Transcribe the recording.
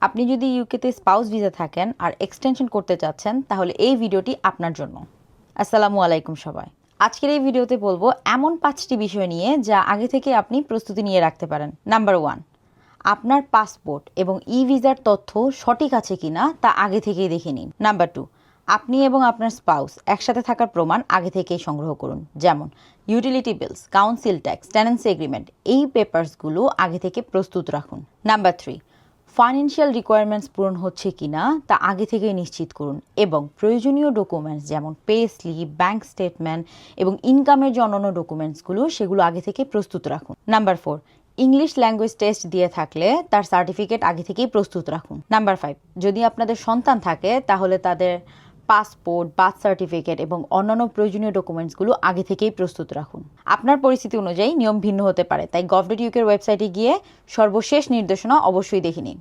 আপনি যদি ইউকেতে স্পাউস ভিসা থাকেন আর এক্সটেনশন করতে চাচ্ছেন তাহলে এই ভিডিওটি আপনার জন্য। আসসালামু আলাইকুম সবাই। আজকের এই ভিডিওতে বলবো এমন 5টি বিষয় নিয়ে যা আগে থেকে আপনি প্রস্তুতি নিয়ে রাখতে পারেন। নাম্বার 1, আপনার পাসপোর্ট এবং ই ভিসার তথ্য সঠিক আছে কিনা তা আগে থেকেই দেখে নিন। নাম্বার 2, আপনি এবং আপনার স্পাউস একসাথে থাকার প্রমাণ আগে থেকেই সংগ্রহ করুন, যেমন ইউটিলিটি বিলস, কাউন্সিল ট্যাক্স, টেনেন্সি এগ্রিমেন্ট। এই পেপারসগুলো আগে থেকে প্রস্তুত রাখুন। নাম্বার 3, ফাইন্যান্সিয়াল রিকোয়ারমেন্টস পূরণ হচ্ছে কিনা তা আগে থেকেই নিশ্চিত করুন এবং প্রয়োজনীয় ডকুমেন্টস যেমন পে স্লিপ, ব্যাংক স্টেটমেন্ট এবং ইনকামের যে অন্যান্য ডকুমেন্টসগুলো সেগুলো আগে থেকে প্রস্তুত রাখুন। নাম্বার 4, ইংলিশ ল্যাঙ্গুয়েজ টেস্ট দিয়ে থাকলে তার সার্টিফিকেট আগে থেকেই প্রস্তুত রাখুন। নাম্বার 5, যদি আপনাদের সন্তান থাকে তাহলে তাদের পাসপোর্ট, বার্থ সার্টিফিকেট এবং অন্যান্য প্রয়োজনীয় ডকুমেন্টসগুলো আগে থেকেই প্রস্তুত রাখুন। আপনার পরিস্থিতি অনুযায়ী নিয়ম ভিন্ন হতে পারে, তাই gov.uk এর ওয়েবসাইটে গিয়ে সর্বশেষ নির্দেশনা অবশ্যই দেখে নিন।